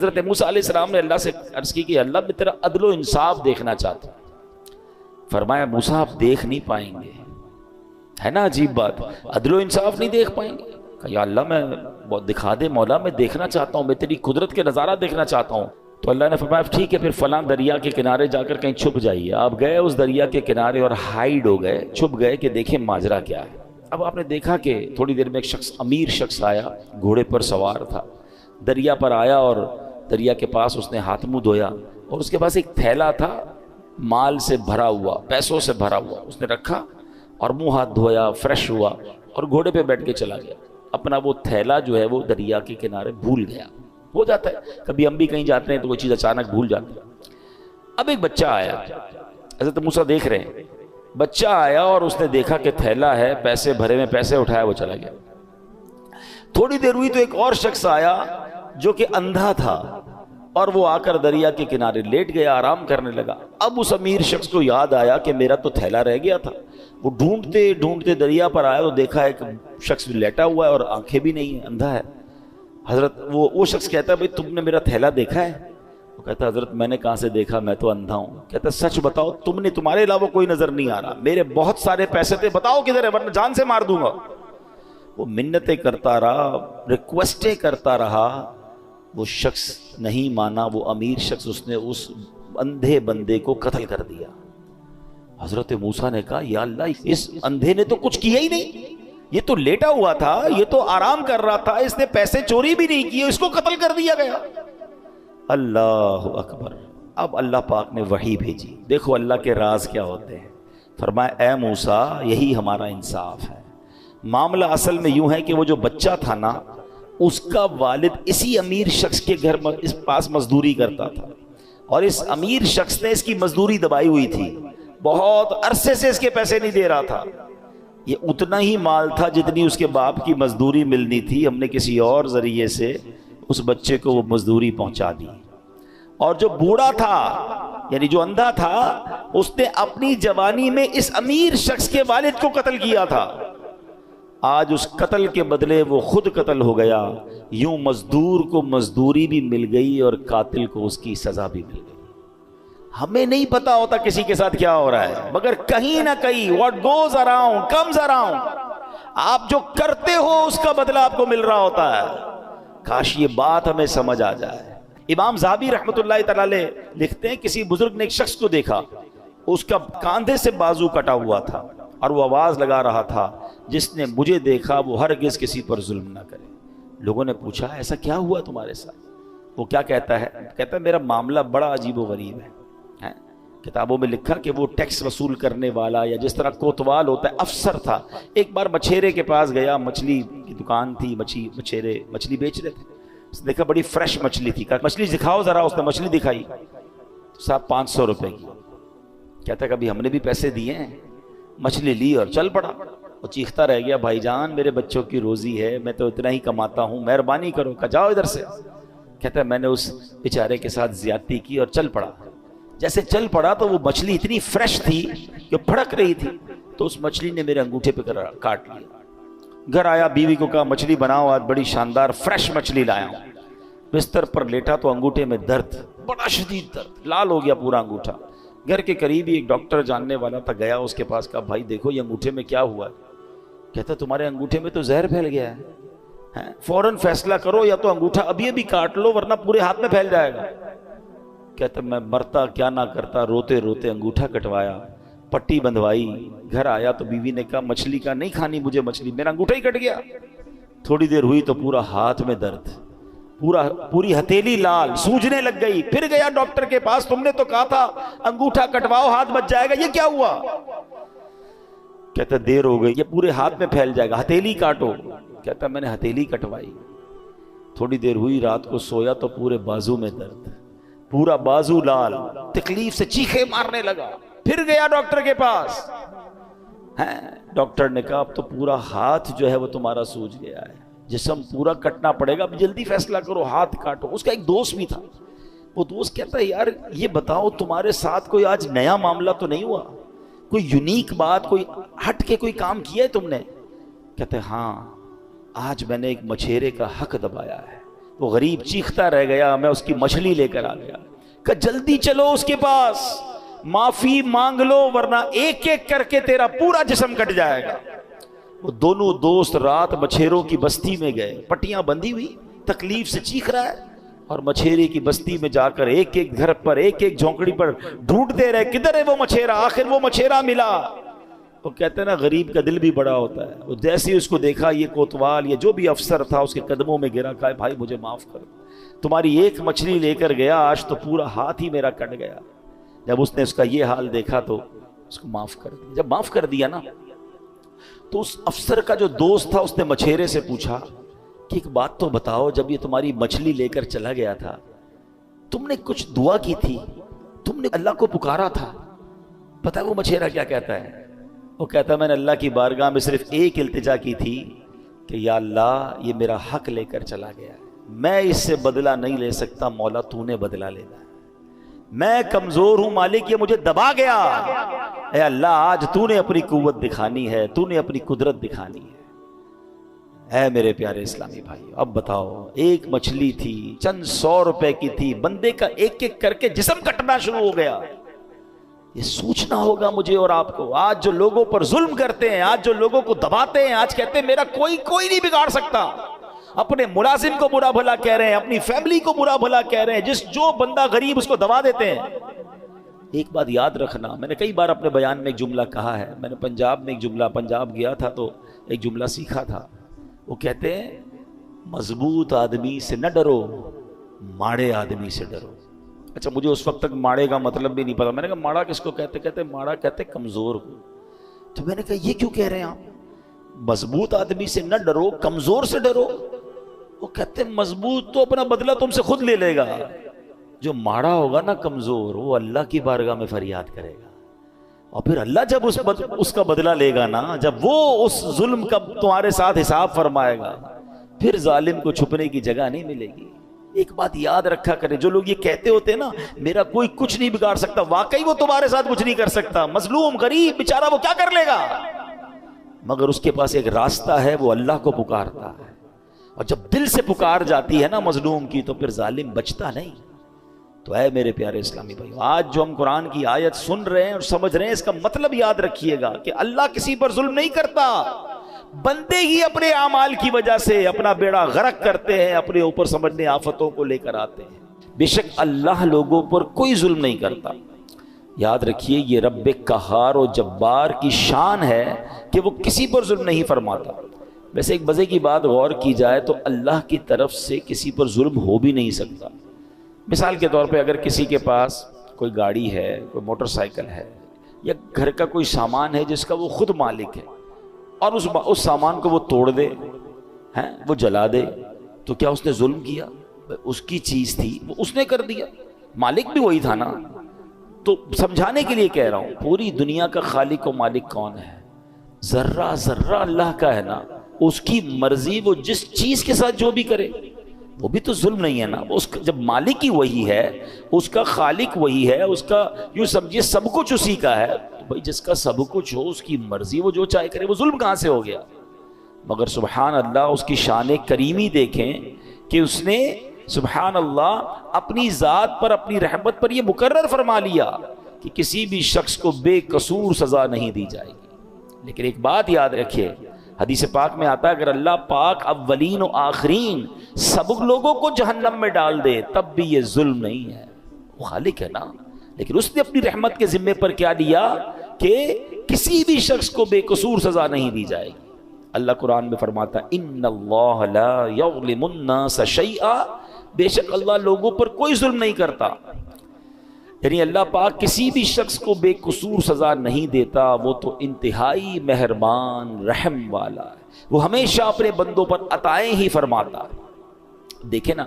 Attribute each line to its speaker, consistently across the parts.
Speaker 1: حضرت موسیٰ علیہ السلام نے اللہ سے عرض کی کہ اللہ میں تیرا عدل و انصاف دیکھنا چاہتا ہوں۔ فرمایا موسیٰ آپ دیکھ نہیں پائیں گے، ہے نا عجیب بات، عدل و انصاف نہیں دیکھ پائیں گے۔ کہا یا اللہ میں بہت دکھا دے مولا، میں دیکھنا چاہتا ہوں، میں تیری قدرت کے نظارہ دیکھنا چاہتا ہوں۔ تو اللہ نے فرمایا ٹھیک ہے پھر فلاں دریا کے کنارے جا کر کہیں چھپ جائیے۔ آپ گئے اس دریا کے کنارے اور ہائیڈ ہو گئے، چھپ گئے کہ دیکھیں ماجرا کیا ہے۔ اب آپ نے دیکھا کہ تھوڑی دیر میں ایک شخص، امیر شخص آیا، گھوڑے پر سوار تھا، دریا پر آیا اور دریا کے پاس اس نے ہاتھ منہ دھویا اور اس کے پاس ایک تھیلا تھا مال سے بھرا ہوا، پیسوں سے بھرا ہوا، اس نے رکھا اور منہ ہاتھ دھویا، فریش ہوا اور گھوڑے پہ بیٹھ کے چلا گیا۔ اپنا وہ تھیلا جو ہے وہ دریا کے کنارے بھول گیا۔ ہو جاتا ہے کبھی ہم بھی کہیں جاتے ہیں تو کوئی چیز اچانک بھول جاتے ہیں۔ اب ایک بچہ آیا، حضرت موسیٰ دیکھ رہے ہیں، بچہ آیا اور اس نے دیکھا کہ تھیلا ہے، پیسے بھرے میں، پیسے اٹھایا، وہ چلا گیا۔ تھوڑی دیر ہوئی تو ایک اور شخص آیا جو کہ اندھا تھا اور وہ آ کر دریا کے کنارے لیٹ گیا، آرام کرنے لگا۔ اب اس امیر شخص کو یاد آیا کہ میرا تو تھیلا رہ گیا تھا۔ وہ ڈھونڈتے ڈھونڈتے دریا پر آیا تو دیکھا ایک شخص لیٹا ہوا ہے اور آنکھیں بھی نہیں ہیں، اندھا ہے۔ حضرت وہ شخص کہتا ہے بھئی تم نے میرا تھیلا دیکھا ہے؟ وہ کہتا ہے حضرت میں نے کہاں سے دیکھا، میں تو اندھا ہوں۔ کہتا ہے سچ بتاؤ، تمہارے علاوہ کوئی نظر نہیں آ رہا، میرے بہت سارے پیسے تھے، بتاؤ کدھر ہے ورنہ جان سے مار دوں گا۔ وہ منتیں کرتا رہا، ریکویسٹیں کرتا رہا، وہ شخص نہیں مانا، وہ امیر شخص، اس نے اس اندھے بندے کو قتل کر دیا۔ حضرت موسیٰ نے کہا یا اللہ، اس اندھے نے تو کچھ کیا ہی نہیں، یہ تو لیٹا ہوا تھا، یہ تو آرام کر رہا تھا، اس نے پیسے چوری بھی نہیں کیے، اس کو قتل کر دیا گیا۔ اللہ اکبر۔ اب اللہ پاک نے وحی بھیجی، دیکھو اللہ کے راز کیا ہوتے ہیں۔ فرمایا اے موسیٰ یہی ہمارا انصاف ہے۔ معاملہ اصل میں یوں ہے کہ وہ جو بچہ تھا نا، اس کا والد اسی امیر شخص کے گھر اس پاس مزدوری کرتا تھا اور اس امیر شخص نے اس کی مزدوری دبائی ہوئی تھی، بہت عرصے سے اس کے پیسے نہیں دے رہا تھا۔ یہ اتنا ہی مال تھا جتنی اس کے باپ کی مزدوری ملنی تھی، ہم نے کسی اور ذریعے سے اس بچے کو وہ مزدوری پہنچا دی۔ اور جو بوڑھا تھا یعنی جو اندھا تھا، اس نے اپنی جوانی میں اس امیر شخص کے والد کو قتل کیا تھا۔ آج اس قتل کے بدلے وہ خود قتل ہو گیا، یوں مزدور کو مزدوری بھی مل گئی اور قاتل کو اس کی سزا بھی مل گئی۔ ہمیں نہیں پتا ہوتا کسی کے ساتھ کیا ہو رہا ہے، مگر کہیں نہ کہیں what goes around comes around، آپ جو کرتے ہو اس کا بدلہ آپ کو مل رہا ہوتا ہے۔ کاش یہ بات ہمیں سمجھ آ جائے۔ امام ذہبی رحمۃ اللہ تعالی علیہ لکھتے ہیں کسی بزرگ نے ایک شخص کو دیکھا، اس کا کاندھے سے بازو کٹا ہوا تھا اور وہ آواز لگا رہا تھا جس نے مجھے دیکھا وہ ہرگز کسی پر ظلم نہ کرے۔ لوگوں نے پوچھا ایسا کیا ہوا تمہارے ساتھ؟ وہ کیا کہتا ہے؟ کہتا ہے میرا معاملہ بڑا عجیب و غریب ہے۔ کتابوں میں لکھا کہ وہ ٹیکس وصول کرنے والا یا جس طرح کوتوال ہوتا ہے افسر تھا۔ ایک بار مچھیرے کے پاس گیا، مچھلی کی دکان تھی، مچھیرے مچھلی بیچ رہے تھے۔ اس نے دیکھا بڑی فریش مچھلی تھی، کہا مچھلی دکھاؤ ذرا۔ اس نے مچھلی دکھائی، صاحب 500 روپے کی۔ کہتا ہے کبھی ہم نے بھی پیسے دیے ہیں؟ مچھلی لی اور چل پڑا۔ وہ چیختا رہ گیا بھائی جان میرے بچوں کی روزی ہے، میں تو اتنا ہی کماتا ہوں، مہربانی کرو۔ کہا جاؤ ادھر سے۔ کہتا ہے میں نے اس بیچارے کے ساتھ زیادتی کی اور چل پڑا۔ جیسے چل پڑا تو وہ مچھلی اتنی فریش تھی کہ پھڑک رہی تھی، تو اس مچھلی نے میرے انگوٹھے پہ کاٹ لیا۔ گھر آیا، بیوی کو کہا مچھلی بناؤ، آج بڑی شاندار فریش مچھلی لایا ہوں۔ بستر پر لیٹا تو انگوٹھے میں درد، بڑا شدید درد، لال ہو گیا پورا انگوٹھا۔ گھر کے قریب ہی ایک ڈاکٹر جاننے والا تھا، گیا اس کے پاس، کہا بھائی دیکھو یہ انگوٹھے میں کیا ہوا ہے؟ کہتا تمہارے انگوٹھے میں تو زہر پھیل گیا ہے، فوراً فیصلہ کرو، یا تو انگوٹھا ابھی ابھی کاٹ لو ورنہ پورے ہاتھ میں پھیل جائے گا۔ کہتا میں مرتا کیا نہ کرتا، روتے روتے انگوٹھا کٹوایا، پٹی بندھوائی۔ گھر آیا تو بیوی نے کہا مچھلی کا نہیں کھانی مجھے مچھلی، میرا انگوٹھا ہی کٹ گیا۔ تھوڑی دیر ہوئی تو پورا ہاتھ میں درد، پوری ہتھیلی لال، سوجنے لگ گئی۔ پھر گیا ڈاکٹر کے پاس، تم نے تو کہا تھا انگوٹھا کٹواؤ ہاتھ بچ جائے گا، یہ کیا ہوا؟ کہتا دیر ہو گئی، یہ پورے ہاتھ میں پھیل جائے گا، ہتھیلی کاٹو۔ کہتا میں نے ہتھیلی کٹوائی۔ تھوڑی دیر ہوئی، رات کو سویا تو پورے بازو میں درد، پورا بازو لال، تکلیف سے چیخے مارنے لگا۔ پھر گیا ڈاکٹر کے پاس، ڈاکٹر نے کہا اب تو پورا ہاتھ جو ہے وہ تمہارا سوج گیا ہے، جسم پورا کٹنا پڑے گا، اب جلدی فیصلہ کرو، ہاتھ کاٹو۔ اس کا ایک دوست بھی تھا، وہ دوست کہتا ہے یار یہ بتاؤ تمہارے ساتھ کوئی آج نیا معاملہ تو نہیں ہوا، کوئی یونیک بات، کوئی ہٹ کے کوئی کام کیا ہے تم نے؟ کہتے ہاں آج میں نے ایک مچھیرے کا حق دبایا ہے، وہ غریب چیختا رہ گیا، میں اس کی مچھلی لے کر آ گیا، کہ جلدی چلو اس کے پاس، معافی مانگ لو ورنہ ایک ایک کر کے تیرا پورا جسم کٹ جائے گا۔ وہ دونوں دوست رات مچھیروں کی بستی میں گئے، پٹیاں بندھی ہوئی، تکلیف سے چیخ رہا ہے، اور مچھیرے کی بستی میں جا کر ایک ایک گھر پر، ایک ایک جھونکڑی پر ڈھونڈتے رہے، کدھر ہے وہ مچھیرا؟ آخر وہ مچھیرا ملا۔ وہ کہتے ہیں نا غریب کا دل بھی بڑا ہوتا ہے، وہ جیسے ہی اس کو دیکھا، یہ کوتوال، یہ جو بھی افسر تھا، اس کے قدموں میں گرا، کہا بھائی مجھے معاف کر، تمہاری ایک مچھلی لے کر گیا، آج تو پورا ہاتھ ہی میرا کٹ گیا۔ جب اس نے اس کا یہ حال دیکھا تو اس کو معاف کر دیا۔ جب معاف کر دیا نا تو اس افسر کا جو دوست تھا اس نے مچھیرے سے پوچھا کہ ایک بات تو بتاؤ، جب یہ تمہاری مچھلی لے کر چلا گیا تھا تم نے کچھ دعا کی تھی، تم نے اللہ کو پکارا تھا؟ پتہ ہے وہ مچھیرا کیا کہتا ہے؟ وہ کہتا ہے میں نے اللہ کی بارگاہ میں صرف ایک التجا کی تھی کہ یا اللہ یہ میرا حق لے کر چلا گیا ہے، میں اس سے بدلہ نہیں لے سکتا، مولا تو نے بدلہ لینا ہے، میں کمزور ہوں مالک، یہ مجھے دبا گیا، اے اللہ آج تو نے اپنی قوت دکھانی ہے، تو نے اپنی قدرت دکھانی ہے۔ اے میرے پیارے اسلامی بھائی، اب بتاؤ، ایک مچھلی تھی، چند 100 روپے کی تھی، بندے کا ایک ایک کر کے جسم کٹنا شروع ہو گیا۔ یہ سوچنا ہوگا مجھے اور آپ کو، آج جو لوگوں پر ظلم کرتے ہیں، آج جو لوگوں کو دباتے ہیں، آج کہتے ہیں میرا کوئی نہیں بگاڑ سکتا، اپنے ملازم کو برا بھلا کہہ رہے ہیں، اپنی فیملی کو برا بھلا کہہ رہے ہیں، جو بندہ غریب اس کو دبا دیتے ہیں۔ ایک بات یاد رکھنا، میں نے کئی بار اپنے بیان میں ایک جملہ کہا ہے، میں نے پنجاب میں ایک جملہ، پنجاب گیا تھا تو ایک جملہ سیکھا تھا، وہ کہتے ہیں مضبوط آدمی سے نہ ڈرو، ماڑے آدمی سے ڈرو۔ اچھا مجھے اس وقت تک ماڑے کا مطلب بھی نہیں پتا، میں نے کہا ماڑا کس کو کہتے؟ کہتے ماڑا کہتے کمزور کو۔ تو میں نے کہا یہ کیوں کہہ رہے ہیں آپ؟ مضبوط آدمی سے نہ ڈرو، کمزور سے ڈرو۔ وہ کہتے مضبوط تو اپنا بدلہ تم سے خود لے لے گا، جو ماڑا ہوگا نا کمزور، وہ اللہ کی بارگاہ میں فریاد کرے گا، اور پھر اللہ جب اس کا بدلہ لے گا نا، جب وہ اس ظلم کا تمہارے ساتھ حساب فرمائے گا، پھر ظالم کو چھپنے کی جگہ نہیں ملے گی۔ ایک بات یاد رکھا کرے، جو لوگ یہ کہتے ہوتے ہیں نا میرا کوئی کچھ نہیں بگاڑ سکتا، واقعی وہ تمہارے ساتھ کچھ نہیں کر سکتا، مظلوم غریب بیچارہ وہ کیا کر لے گا، مگر اس کے پاس ایک راستہ ہے، وہ اللہ کو پکارتا ہے، اور جب دل سے پکار جاتی ہے نا مظلوم کی تو پھر ظالم بچتا نہیں۔ تو اے میرے پیارے اسلامی بھائی، آج جو ہم قرآن کی آیت سن رہے ہیں اور سمجھ رہے ہیں، اس کا مطلب یاد رکھیے گا کہ اللہ کسی پر ظلم نہیں کرتا، بندے ہی اپنے اعمال کی وجہ سے اپنا بیڑا غرق کرتے ہیں، اپنے اوپر سمجھنے آفتوں کو لے کر آتے ہیں۔ بے شک اللہ لوگوں پر کوئی ظلم نہیں کرتا۔ یاد رکھیے یہ رب قہار و جبار کی شان ہے کہ وہ کسی پر ظلم نہیں فرماتا۔ ویسے ایک مزے کی بات غور کی جائے تو اللہ کی طرف سے کسی پر ظلم ہو بھی نہیں سکتا۔ مثال کے طور پہ اگر کسی کے پاس کوئی گاڑی ہے، کوئی موٹر سائیکل ہے، یا گھر کا کوئی سامان ہے جس کا وہ خود مالک ہے، اور اس سامان کو وہ توڑ دے، وہ جلا دے، تو کیا اس نے ظلم کیا؟ اس کی چیز تھی، وہ اس نے کر دیا، مالک بھی وہی تھا نا۔ تو سمجھانے کے لیے کہہ رہا ہوں، پوری دنیا کا خالق و مالک کون ہے؟ ذرہ ذرہ اللہ کا ہے نا، اس کی مرضی، وہ جس چیز کے ساتھ جو بھی کرے وہ بھی تو ظلم نہیں ہے نا۔ جب مالک ہی وہی ہے، اس کا خالق وہی ہے، اس کا یوں سمجھیے سب کچھ اسی کا ہے، تو بھائی جس کا سب کچھ ہو، اس کی مرضی، وہ جو چاہے کرے، وہ ظلم کہاں سے ہو گیا؟ مگر سبحان اللہ، اس کی شان کریمی دیکھیں کہ اس نے سبحان اللہ اپنی ذات پر، اپنی رحمت پر یہ مقرر فرما لیا کہ کسی بھی شخص کو بے قصور سزا نہیں دی جائے گی۔ لیکن ایک بات یاد رکھیے، حدیث پاک میں آتا ہے اگر اللہ پاک اولین و آخرین سب لوگوں کو جہنم میں ڈال دے تب بھی یہ ظلم نہیں ہے، وہ خالق ہے نا۔ لیکن اس نے اپنی رحمت کے ذمے پر کیا لیا کہ کسی بھی شخص کو بے قصور سزا نہیں دی جائے گی۔ اللہ قرآن میں فرماتا ہے ان اللہ لا یظلم الناس شیئا، بے شک اللہ لوگوں پر کوئی ظلم نہیں کرتا، یعنی اللہ پاک کسی بھی شخص کو بے قصور سزا نہیں دیتا، وہ تو انتہائی مہربان رحم والا ہے، وہ ہمیشہ اپنے بندوں پر عطائیں ہی فرماتا ہے۔ دیکھیں نا،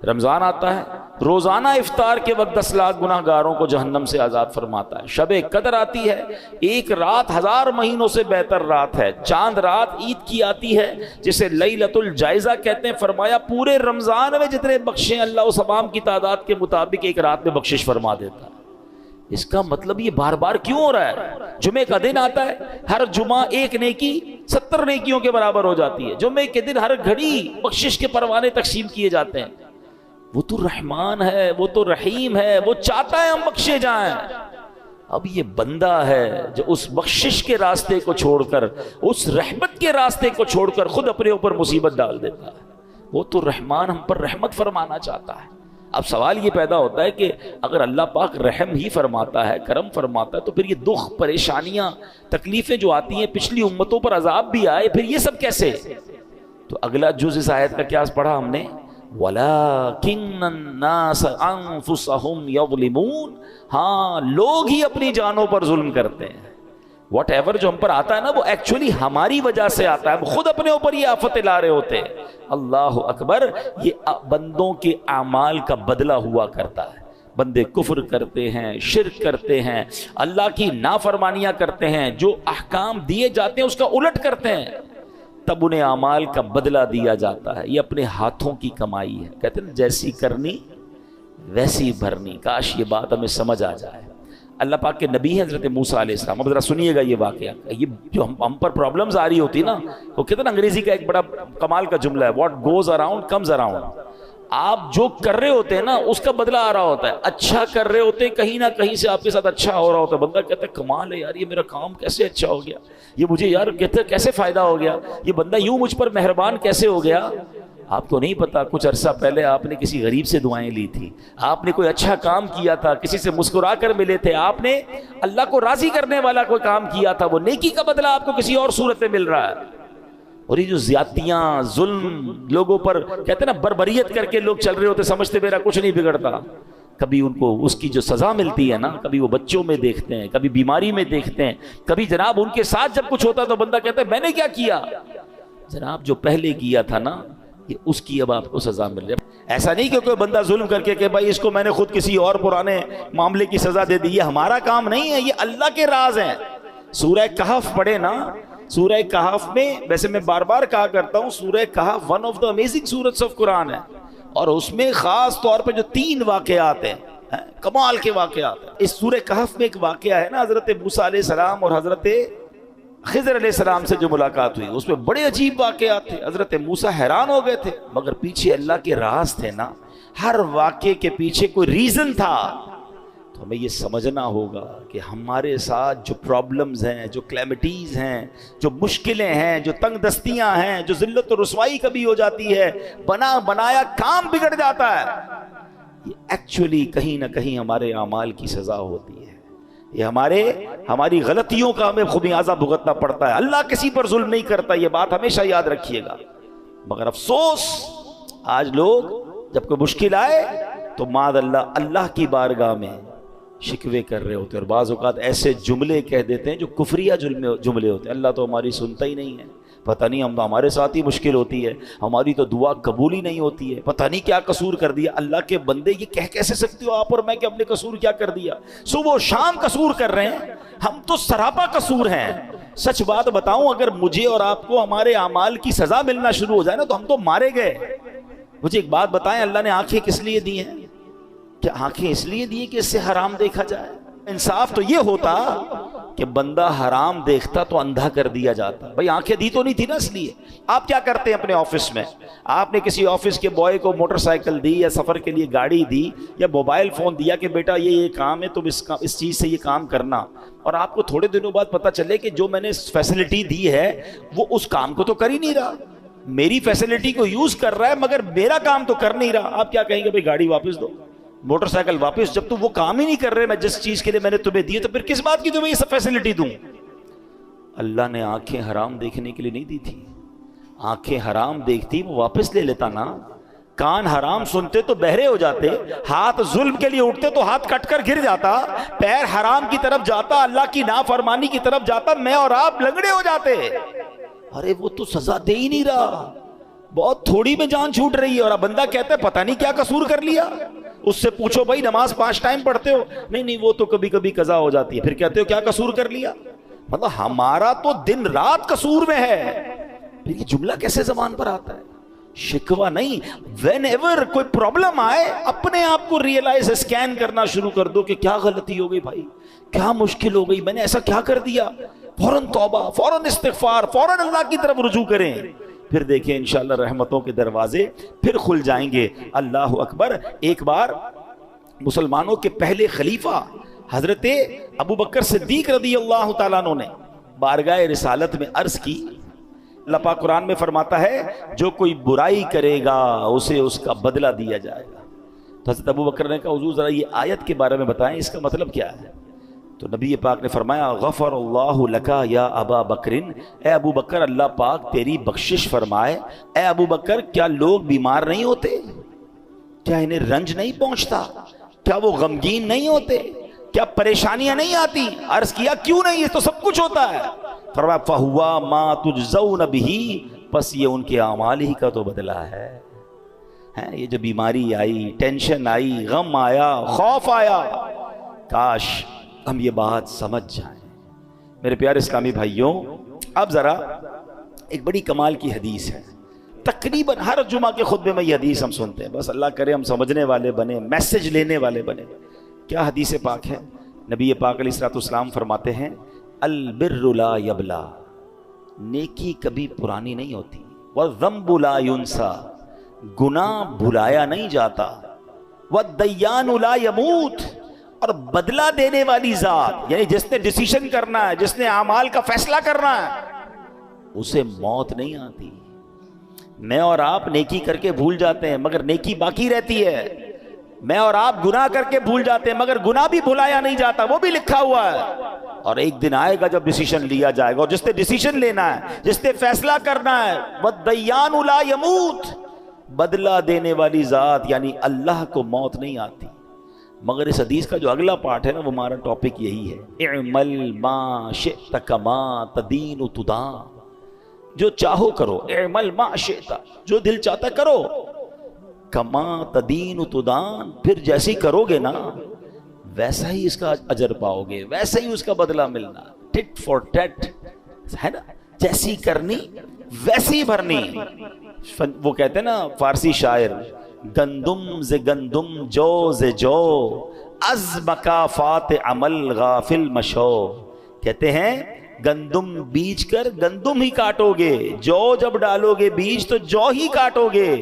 Speaker 1: رمضان آتا ہے، روزانہ افطار کے وقت 10 لاکھ گناہ گاروں کو جہنم سے آزاد فرماتا ہے۔ شب قدر آتی ہے، ایک رات 1000 مہینوں سے بہتر رات ہے، چاند رات عید کی آتی ہے جسے لیلۃ الجائزہ کہتے ہیں۔ فرمایا پورے رمضان میں جتنے بخشیں اللہ اس تمام کی تعداد کے مطابق ایک رات میں بخشش فرما دیتا ہے۔ اس کا مطلب یہ بار بار کیوں ہو رہا ہے؟ جمعے کا دن آتا ہے، ہر جمعہ ایک نیکی 70 نیکیوں کے برابر ہو جاتی ہے۔ جمعے کے دن ہر گھڑی بخشش کے پروانے تقسیم کیے جاتے ہیں۔ وہ تو رحمان ہے، وہ تو رحیم ہے، وہ چاہتا ہے ہم بخشے جائیں۔ اب یہ بندہ ہے جو اس بخشش کے راستے کو چھوڑ کر، اس رحمت کے راستے کو چھوڑ کر خود اپنے اوپر مصیبت ڈال دیتا ہے۔ وہ تو رحمان ہم پر رحمت فرمانا چاہتا ہے۔ اب سوال یہ پیدا ہوتا ہے کہ اگر اللہ پاک رحم ہی فرماتا ہے، کرم فرماتا ہے، تو پھر یہ دکھ، پریشانیاں، تکلیفیں جو آتی ہیں، پچھلی امتوں پر عذاب بھی آئے، پھر یہ سب کیسے؟ تو اگلا جز اس آیت کا کیا پڑھا ہم نے؟ وَلَكِنَّ النَّاسَ أَنفُسَهُمْ يَظْلِمُونَ، ہاں لوگ ہی اپنی جانوں پر ظلم کرتے ہیں۔ واٹ ایور جو ہم پر آتا ہے نا، وہ ایکچولی ہماری وجہ سے آتا ہے، ہم خود اپنے اوپر یہ آفتیں لا رہے ہوتے ہیں۔ اللہ اکبر، یہ بندوں کے اعمال کا بدلہ ہوا کرتا ہے۔ بندے کفر کرتے ہیں، شرک کرتے ہیں، اللہ کی نافرمانیاں کرتے ہیں، جو احکام دیے جاتے ہیں اس کا الٹ کرتے ہیں، تب انہیں اعمال کا بدلہ دیا جاتا ہے۔ یہ اپنے ہاتھوں کی کمائی ہے، کہتے ہیں جیسی کرنی ویسی بھرنی۔ کاش یہ بات ہمیں سمجھ آ جائے۔ اللہ پاک کے نبی ہیں حضرت موسیٰ علیہ السلام۔ اب ذرا سنیے گا یہ واقعہ، یہ جو ہم پر پرابلمز آ رہی ہوتی نا، وہ کہتے ہیں انگریزی کا ایک بڑا کمال کا جملہ ہے، what goes around comes around. آپ جو کر رہے ہوتے ہیں نا اس کا بدلہ آ رہا ہوتا ہے۔ اچھا کر رہے ہوتے ہیں، کہیں نہ کہیں سے آپ کے ساتھ اچھا ہو رہا ہوتا ہے۔ بندہ کہتا ہے کمال ہے یار، یہ میرا کام کیسے اچھا ہو گیا، یہ مجھے یار کہتے کیسے فائدہ ہو گیا، یہ بندہ یوں مجھ پر مہربان کیسے ہو گیا۔ آپ کو نہیں پتا کچھ عرصہ پہلے آپ نے کسی غریب سے دعائیں لی تھی، آپ نے کوئی اچھا کام کیا تھا، کسی سے مسکرا کر ملے تھے، آپ نے اللہ کو راضی کرنے والا کوئی کام کیا تھا، وہ نیکی کا بدلہ آپ کو کسی اور صورت میں مل رہا ہے۔ اور یہ جو زیادتیاں، ظلم لوگوں پر کہتے ہیں نا، بربریت کر کے لوگ چل رہے ہوتے، سمجھتے میرا کچھ نہیں بگڑتا، کبھی ان کو اس کی جو سزا ملتی ہے نا، کبھی وہ بچوں میں دیکھتے ہیں، کبھی بیماری میں دیکھتے ہیں، کبھی جناب ان کے ساتھ جب کچھ ہوتا تو بندہ کہتا ہے میں نے کیا کیا؟ جناب جو پہلے کیا تھا نا، یہ اس کی اب آپ کو سزا مل رہی ہے۔ ایسا نہیں کہ کوئی بندہ ظلم کر کے کہ بھائی اس کو میں نے خود کسی اور پرانے معاملے کی سزا دے دی، یہ ہمارا کام نہیں ہے، یہ اللہ کے راز ہیں۔ سورہ کہف پڑھے نا، سورہ کہف میں، ویسے میں بار بار کہا کرتا ہوں، سورہ کہف ون آف دا امیزنگ سورتس آف قرآن ہے، اور اس میں خاص طور پہ جو 3 واقعات ہیں، کمال کے واقعات ہیں۔ اس سورہ کہف میں ایک واقعہ ہے نا، حضرت موسیٰ علیہ السلام اور حضرت خضر علیہ السلام سے جو ملاقات ہوئی، اس میں بڑے عجیب واقعات تھے۔ حضرت موسیٰ حیران ہو گئے تھے، مگر پیچھے اللہ کے راز تھے نا، ہر واقعے کے پیچھے کوئی ریزن تھا۔ تو ہمیں یہ سمجھنا ہوگا کہ ہمارے ساتھ جو پرابلمز ہیں، جو کلیمٹیز ہیں، جو مشکلیں ہیں، جو تنگ دستیاں ہیں، جو ذلت و رسوائی کبھی ہو جاتی ہے، بنایا کام بگڑ جاتا ہے، یہ ایکچولی کہیں نہ کہیں ہمارے اعمال کی سزا ہوتی ہے۔ یہ ہماری غلطیوں کا ہمیں خمیازہ بھگتنا پڑتا ہے۔ اللہ کسی پر ظلم نہیں کرتا، یہ بات ہمیشہ یاد رکھیے گا۔ مگر افسوس، آج لوگ جب کوئی مشکل آئے تو معاذ اللہ اللہ کی بارگاہ میں شکوے کر رہے ہوتے ہیں، اور بعض اوقات ایسے جملے کہہ دیتے ہیں جو کفریہ جملے ہوتے ہیں۔ اللہ تو ہماری سنتا ہی نہیں ہے، پتہ نہیں ہمارے ساتھ ہی مشکل ہوتی ہے، ہماری تو دعا قبول ہی نہیں ہوتی ہے، پتہ نہیں کیا قصور کر دیا۔ اللہ کے بندے یہ کہہ کیسے سکتے ہو آپ اور میں کہ ہم نے قصور کیا کر دیا؟ صبح و شام قصور کر رہے ہیں، ہم تو سراپا قصور ہیں۔ سچ بات بتاؤں، اگر مجھے اور آپ کو ہمارے اعمال کی سزا ملنا شروع ہو جائے نا تو ہم تو مارے گئے۔ مجھے ایک بات بتائیں، اللہ نے آنکھیں کس لیے دی ہیں؟ کیا آنکھیں اس لیے دی کہ اس سے حرام دیکھا جائے؟ انصاف تو یہ ہوتا کہ بندہ حرام دیکھتا تو اندھا کر دیا جاتا۔ بھئی آنکھیں دی تو نہیں تھی نا اس لیے۔ آپ کیا کرتے ہیں اپنے آفس میں؟ آپ نے کسی آفس کے بوائے کو موٹر سائیکل دی، یا سفر کے لیے گاڑی دی، یا موبائل فون دیا کہ بیٹا یہ کام ہے، تم اس چیز سے یہ کام کرنا، اور آپ کو تھوڑے دنوں بعد پتہ چلے کہ جو میں نے فیسلٹی دی ہے وہ اس کام کو تو کر ہی نہیں رہا، میری فیسلٹی کو یوز کر رہا ہے مگر میرا کام تو کر نہیں رہا۔ آپ کیا کہیں گے؟ بھئی گاڑی واپس دو، موٹر سائیکل واپس، جب تم وہ کام ہی نہیں کر رہے میں جس چیز کے لیے میں نے تمہیں دی، تو پھر کس بات کی تمہیں یہ سب فیسلٹی دوں؟ اللہ نے آنکھیں حرام دیکھنے کے لیے نہیں دی تھی، آنکھیں حرام دیکھتی وہ واپس لے لیتا نا، کان حرام سنتے تو بہرے ہو جاتے، ہاتھ ظلم کے لیے اٹھتے تو ہاتھ کٹ کر گر جاتا، پیر حرام کی طرف جاتا، اللہ کی نافرمانی کی طرف جاتا، میں اور آپ لنگڑے ہو جاتے۔ ارے وہ تو سزا دے ہی نہیں رہا، بہت تھوڑی میں جان چھوٹ رہی ہے، اور اب بندہ کہتا ہے پتہ نہیں کیا قصور کر لیا۔ اس سے پوچھو بھائی نماز 5 ٹائم پڑھتے ہو؟ نہیں وہ تو کبھی کبھی قضا ہو جاتی ہے۔ پھر کہتے ہو کیا قصور کر لیا؟ مطلب ہمارا تو دن رات قصور میں ہے۔ پھر یہ جملہ کیسے زبان پر آتا ہے؟ شکوہ نہیں، وین ایور کوئی پرابلم آئے اپنے آپ کو ریئلائز، اسکین کرنا شروع کر دو کہ کیا غلطی ہو گئی بھائی، کیا مشکل ہو گئی، میں نے ایسا کیا کر دیا، فوراً توبہ، فوراً استغفار، فوراً اللہ کی طرف رجوع کریں۔ پھر دیکھیں انشاءاللہ رحمتوں کے دروازے پھر کھل جائیں گے۔ اللہ اکبر۔ ایک بار مسلمانوں کے پہلے خلیفہ حضرت ابو بکر صدیق رضی اللہ تعالیٰ عنہ نے بارگاہ رسالت میں عرض کی، اللہ پاک قرآن میں فرماتا ہے جو کوئی برائی کرے گا اسے اس کا بدلہ دیا جائے گا۔ تو حضرت ابو بکر نے کہا حضور ذرا یہ آیت کے بارے میں بتائیں، اس کا مطلب کیا ہے؟ تو نبی پاک نے فرمایا غفر اللہ لکا یا ابا بکرن، اے ابو بکر اللہ پاک تیری بخشش فرمائے۔ اے ابو بکر کیا لوگ بیمار نہیں ہوتے؟ کیا انہیں رنج نہیں پہنچتا؟ کیا وہ غمگین نہیں ہوتے؟ کیا پریشانیاں نہیں آتی؟ عرض کیا کیوں نہیں، یہ تو سب کچھ ہوتا ہے۔ فرمایا فہوا ما تجزون بہ، پس یہ ان کے اعمال ہی کا تو بدلہ ہے۔ یہ جو بیماری آئی، ٹینشن آئی، غم آیا، خوف آیا، کاش ہم یہ بات سمجھ جائیں۔ میرے پیارے اسلامی بھائیوں، اب ذرا ایک بڑی کمال کی حدیث ہے، تقریباً ہر جمعہ کے خطبے میں یہ حدیث ہم سنتے ہیں، بس اللہ کرے ہم سمجھنے والے بنے، میسج لینے والے بنے۔ کیا حدیث پاک ہے؟ نبی پاک علیہ الصلوۃ والسلام فرماتے ہیں البر لا یبلا، نیکی کبھی پرانی نہیں ہوتی، والذنب لا ینسا، گناہ بھلایا نہیں جاتا، والدیان لا یموت، اور بدلہ دینے والی ذات یعنی جس نے ڈیسیشن کرنا ہے، جس نے اعمال کا فیصلہ کرنا ہے، اسے موت نہیں آتی۔ میں اور آپ نیکی کر کے بھول جاتے ہیں مگر نیکی باقی رہتی ہے، میں اور آپ گناہ کر کے بھول جاتے ہیں مگر گناہ بھی بھلایا نہیں جاتا، وہ بھی لکھا ہوا ہے۔ اور ایک دن آئے گا جب ڈیسیشن لیا جائے گا، اور جس نے ڈیسیشن لینا ہے، جس نے فیصلہ کرنا ہے، والدیان لا یموت، بدلہ دینے والی ذات یعنی اللہ کو موت نہیں آتی۔ مگر اس حدیث کا جو اگلا پارٹ ہے نا، وہ ہمارا ٹاپک یہی ہے، اعمل ما شئت کما تدین تدان، جو چاہو کرو، اعمل ما شئت، جو دل چاہتا کرو، کما تدین تدان، پھر جیسی کرو گے نا ویسا ہی اس کا اجر پاؤ گے، ویسا ہی اس کا بدلہ ملنا، ٹٹ فار ٹٹ ہے نا، جیسی کرنی ویسی بھرنی۔ وہ کہتے ہیں نا فارسی شاعر، گندم ز گندم جو ز جو، از مکافات عمل غافل مشو، کہتے ہیں گندم بیج کر گندم ہی کاٹو گے، جو جب ڈالو گے بیج تو جو ہی کاٹو گے۔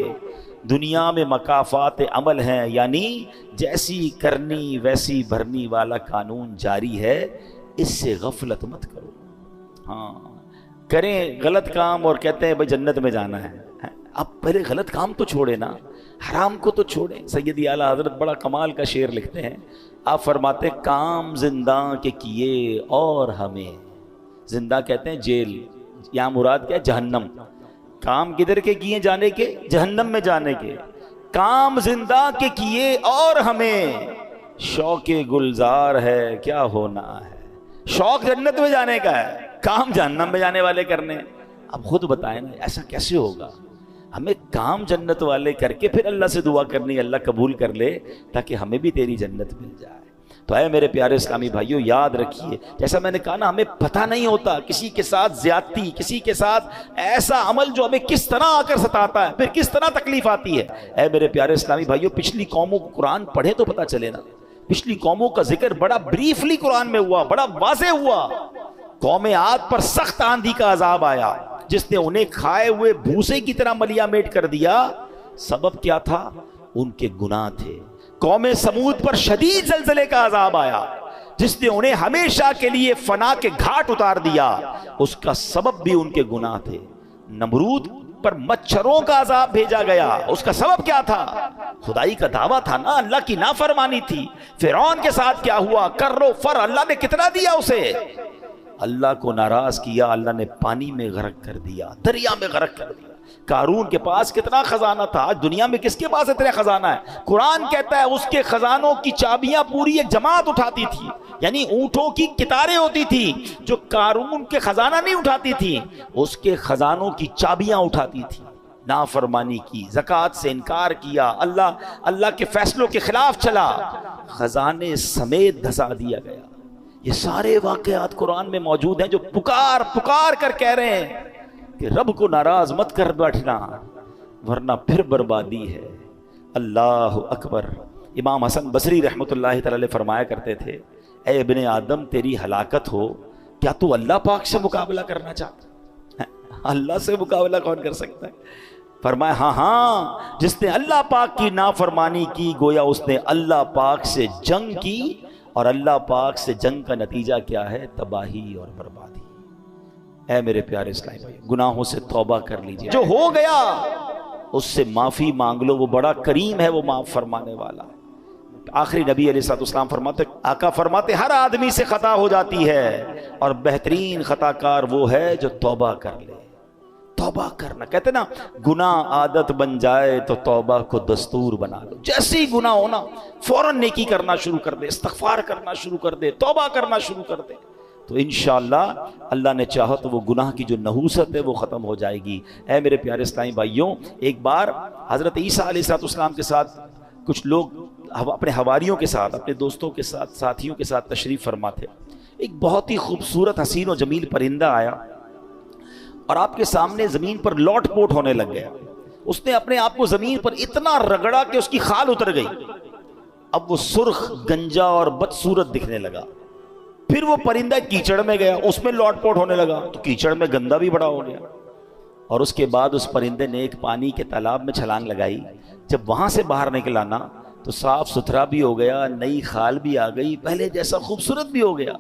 Speaker 1: دنیا میں مکافات عمل ہیں، یعنی جیسی کرنی ویسی بھرنی والا قانون جاری ہے، اس سے غفلت مت کرو۔ ہاں کریں غلط کام اور کہتے ہیں بھائی جنت میں جانا ہے، اب پہلے غلط کام تو چھوڑے نا، حرام کو تو چھوڑیں۔ سیدی اعلیٰ حضرت بڑا کمال کا شعر لکھتے ہیں، آپ فرماتے ہیں کام زندہ کے کیے اور ہمیں، زندہ کہتے ہیں جیل، یہاں مراد کیا؟ جہنم۔ کام کدھر کے کیے؟ جانے کے، جہنم میں جانے کے۔ کام زندہ کے کیے اور ہمیں، شوق گلزار ہے کیا ہونا ہے۔ شوق جنت میں جانے کا ہے، کام جہنم میں جانے والے کرنے۔ اب خود بتائیں نا ایسا کیسے ہوگا؟ ہمیں کام جنت والے کر کے پھر اللہ سے دعا کرنی اللہ قبول کر لے تاکہ ہمیں بھی تیری جنت مل جائے۔ تو اے میرے پیارے اسلامی بھائیوں، یاد رکھیے جیسا میں نے کہا نا، ہمیں پتہ نہیں ہوتا کسی کے ساتھ زیادتی، کسی کے ساتھ ایسا عمل جو ہمیں کس طرح آ کر ستاتا ہے، پھر کس طرح تکلیف آتی ہے۔ اے میرے پیارے اسلامی بھائیوں، پچھلی قوموں کو قرآن پڑھے تو پتہ چلے نا، پچھلی قوموں کا ذکر بڑا بریفلی قرآن میں ہوا، بڑا واضح ہوا۔ قوم عاد پر سخت آندھی کا عذاب آیا جس نے انہیں کھائے ہوئے بھوسے کی طرح ملیا میٹ کر دیا۔ سبب کیا تھا؟ ان کے گناہ تھے۔ قوم سمود پر شدید زلزلے کا عذاب آیا جس نے انہیں ہمیشہ کے لیے فنا کے گھاٹ اتار دیا، اس کا سبب بھی ان کے گناہ تھے۔ نمرود پر مچھروں کا عذاب بھیجا گیا، اس کا سبب کیا تھا؟ خدائی کا دعویٰ تھا نا، اللہ کی نافرمانی تھی۔ فرعون کے ساتھ کیا ہوا؟ کرو فر، اللہ نے کتنا دیا اسے، اللہ کو ناراض کیا، اللہ نے پانی میں غرق کر دیا، دریا میں غرق کر دیا۔ قارون کے پاس کتنا خزانہ تھا، آج دنیا میں کس کے پاس اتنا خزانہ ہے؟ قرآن کہتا ہے اس کے خزانوں کی چابیاں پوری ایک جماعت اٹھاتی تھی، یعنی اونٹوں کی قطاریں ہوتی تھی جو قارون کے خزانہ نہیں اٹھاتی تھی، اس کے خزانوں کی چابیاں اٹھاتی تھی۔ نافرمانی کی، زکوٰۃ سے انکار کیا، اللہ کے فیصلوں کے خلاف چلا، خزانے سمیت دھسا دیا گیا۔ یہ سارے واقعات قرآن میں موجود ہیں جو پکار پکار کر کہہ رہے ہیں کہ رب کو ناراض مت کر بیٹھنا ورنہ پھر بربادی ہے۔ اللہ اکبر۔ امام حسن بصری رحمۃ اللہ تعالی فرمایا کرتے تھے، اے ابن آدم تیری ہلاکت ہو، کیا تو اللہ پاک سے مقابلہ کرنا چاہتا؟ اللہ سے مقابلہ کون کر سکتا ہے؟ فرمایا ہاں جس نے اللہ پاک کی نافرمانی کی گویا اس نے اللہ پاک سے جنگ کی، اور اللہ پاک سے جنگ کا نتیجہ کیا ہے؟ تباہی اور بربادی۔ اے میرے پیارے اسلامی بھائی، گناہوں سے توبہ کر لیجئے، جو ہو گیا اس سے معافی مانگ لو، وہ بڑا کریم ہے، وہ معاف فرمانے والا ہے۔ آخری نبی علیہ السلام فرماتے، آقا فرماتے ہر آدمی سے خطا ہو جاتی ہے اور بہترین خطا کار وہ ہے جو توبہ کر لے۔ توبہ کرنا، کہتے نا گناہ عادت بن جائے تو توبہ کو دستور بنا لو۔ جیسے ہی گناہ ہونا فوراً نیکی کرنا شروع کر دے، استغفار کرنا شروع کر دے، توبہ کرنا شروع کر دے، تو انشاءاللہ اللہ نے چاہا تو وہ گناہ کی جو نحوست ہے وہ ختم ہو جائے گی۔ اے میرے پیارے اسلامی بھائیوں، ایک بار حضرت عیسیٰ علیہ السلام کے ساتھ کچھ لوگ اپنے حواریوں کے ساتھ، اپنے دوستوں کے ساتھ، ساتھیوں کے ساتھ تشریف فرما تھے۔ ایک بہت ہی خوبصورت حسین و جمیل پرندہ آیا اور آپ کے سامنے زمین پر لوٹ پوٹ ہونے لگ گیا۔ اس نے اپنے آپ کو زمین پر اتنا رگڑا کہ اس کی خال اتر گئی۔ اب وہ سرخ، گنجا اور بدصورت دکھنے لگا۔ پھر وہ پرندہ کیچڑ میں گیا، اس میں لوٹ پوٹ ہونے لگا تو کیچڑ میں گندا بھی بڑا ہو گیا۔ اور اس کے بعد اس پرندے نے ایک پانی کے تالاب میں چھلانگ لگائی۔ جب وہاں سے باہر نکلا نا تو صاف ستھرا بھی ہو گیا، نئی خال بھی آ گئی، پہلے جیسا خوبصورت بھی ہو گیا۔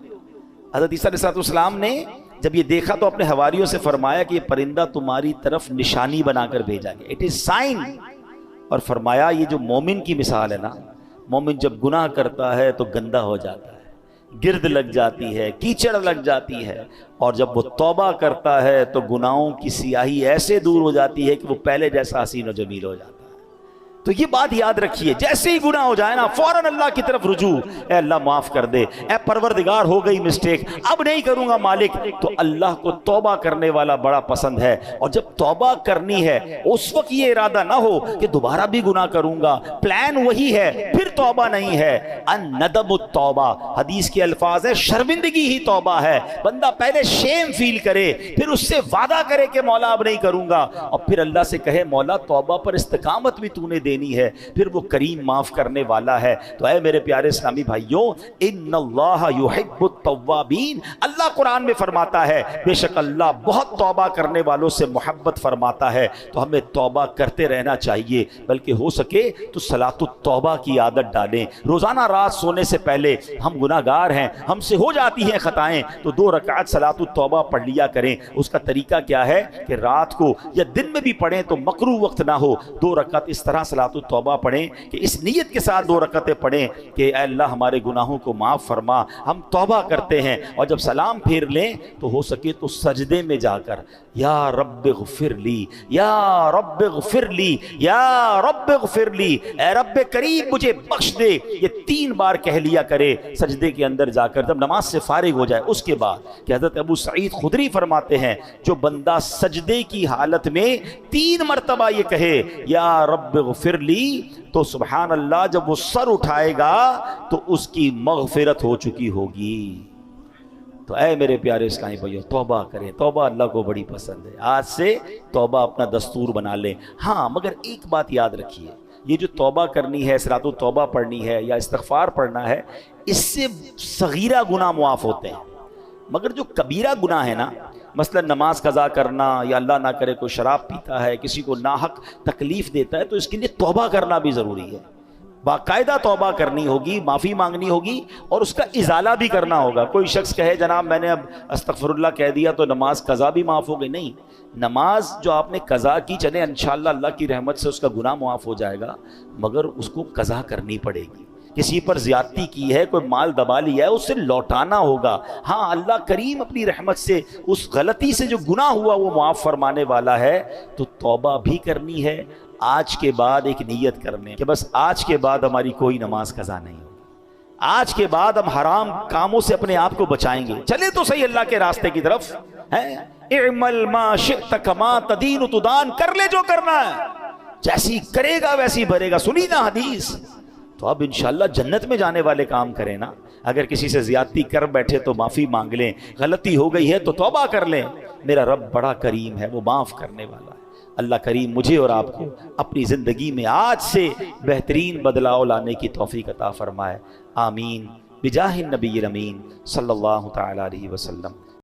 Speaker 1: حضرت عیسیٰ علیہ السلام نے جب یہ دیکھا تو اپنے حواریوں سے فرمایا کہ یہ پرندہ تمہاری طرف نشانی بنا کر بھیجا گیا، اٹ از سائن۔ اور فرمایا یہ جو مومن کی مثال ہے نا، مومن جب گناہ کرتا ہے تو گندا ہو جاتا ہے، گرد لگ جاتی ہے، کیچڑ لگ جاتی ہے، اور جب وہ توبہ کرتا ہے تو گناہوں کی سیاہی ایسے دور ہو جاتی ہے کہ وہ پہلے جیسا حسین و جمیل ہو جاتا ہے۔ تو یہ بات یاد رکھیے، جیسے ہی گناہ ہو جائے نا فوراً اللہ کی طرف رجوع، اے اللہ معاف کر دے، اے پروردگار ہو گئی مسٹیک، اب نہیں کروں گا مالک۔ تو اللہ کو توبہ کرنے والا بڑا پسند ہے، اور جب توبہ کرنی ہے اس وقت یہ ارادہ نہ ہو کہ دوبارہ بھی گناہ کروں گا، پلان وہی ہے، پھر توبہ نہیں ہے۔ الندم التوبہ، حدیث کے الفاظ ہے شرمندگی ہی توبہ ہے۔ بندہ پہلے شیم فیل کرے، پھر اس سے وعدہ کرے کہ مولا اب نہیں کروں گا، اور پھر اللہ سے کہے مولا توبہ پر استقامت بھی تو نے دینی ہے، پھر وہ کریم معاف کرنے والا ہے۔ تو اے میرے پیارے اسلامی بھائیوں، ان اللہ یحب التوابین، اللہ قرآن میں فرماتا ہے بے شک اللہ بہت توبہ کرنے والوں سے محبت فرماتا ہے۔ تو ہمیں توبہ کرتے رہنا چاہیے، بلکہ ہو سکے تو صلاۃ التوبہ کی عادت ڈالیں۔ روزانہ رات سونے سے پہلے، ہم گناہگار ہیں، ہم سے ہو جاتی ہیں خطائیں، تو 2 رکعت صلاۃ التوبہ پڑھ لیا کریں۔ اس کا طریقہ کیا ہے کہ رات کو یا دن میں بھی پڑھیں تو مکروہ وقت نہ ہو، 2 رکعت اس طرح صلاۃ توبہ پڑھیں کہ اس نیت کے ساتھ 2 رکعتیں پڑھیں کہ اے اللہ ہمارے گناہوں کو معاف فرما، ہم توبہ کرتے ہیں۔ اور جب سلام پھیر لیں تو ہو سکے تو سجدے میں جا کر یا رب اغفر لی، یا رب اغفر لی، یا رب اغفر لی، اے رب کریم مجھے بخش دے، یہ 3 بار کہہ لیا کرے سجدے کے اندر جا کر، جب نماز سے فارغ ہو جائے۔ اس کے بعد کہ حضرت ابو سعید خدری فرماتے ہیں جو بندہ سجدے کی حالت میں 3 مرتبہ یہ کہے یا رب اغفر لی، تو سبحان اللہ جب وہ سر اٹھائے گا تو اس کی مغفرت ہو چکی ہوگی۔ تو اے میرے پیارے اسلامی بھائیو، توبہ کریں، توبہ اللہ کو بڑی پسند ہے۔ آج سے توبہ اپنا دستور بنا لیں۔ ہاں مگر ایک بات یاد رکھیے، یہ جو توبہ کرنی ہے، صلاۃ التوبہ پڑھنی ہے یا استغفار پڑھنا ہے، اس سے صغیرہ گناہ معاف ہوتے ہیں، مگر جو کبیرہ گناہ ہے نا، مثلا نماز قضا کرنا، یا اللہ نہ کرے کوئی شراب پیتا ہے، کسی کو ناحق تکلیف دیتا ہے، تو اس کے لیے توبہ کرنا بھی ضروری ہے۔ باقاعدہ توبہ کرنی ہوگی، معافی مانگنی ہوگی، اور اس کا ازالہ بھی کرنا ہوگا۔ کوئی شخص کہے جناب میں نے اب استغفر اللہ کہہ دیا تو نماز قضا بھی معاف ہو گئی، نہیں، نماز جو آپ نے قضا کی، چلے انشاءاللہ اللہ کی رحمت سے اس کا گناہ معاف ہو جائے گا، مگر اس کو قضا کرنی پڑے گی۔ کسی پر زیادتی کی ہے، کوئی مال دبا لیا ہے، اسے لوٹانا ہوگا۔ ہاں اللہ کریم اپنی رحمت سے اس غلطی سے جو گناہ ہوا وہ معاف فرمانے والا ہے، تو توبہ بھی کرنی ہے۔ آج کے بعد ایک نیت کرنے کہ بس آج کے بعد ہماری کوئی نماز قضا نہیں ہوگی، آج کے بعد ہم حرام کاموں سے اپنے آپ کو بچائیں گے۔ چلے تو صحیح اللہ کے راستے کی طرف، اعمل ما شئت کما تدین تدان، کر لے جو کرنا ہے، جیسی کرے گا ویسی بھرے گا، سنی نا حدیث۔ تو اب انشاءاللہ جنت میں جانے والے کام کریں نا۔ اگر کسی سے زیادتی کر بیٹھے تو معافی مانگ لیں، غلطی ہو گئی ہے تو توبہ کر لیں، میرا رب بڑا کریم ہے، وہ معاف کرنے والا ہے۔ اللہ کریم مجھے اور آپ کو اپنی زندگی میں آج سے بہترین بدلاؤ لانے کی توفیق عطا فرمائے، آمین، بجاہ النبی الامین صلی اللہ تعالی علیہ وسلم۔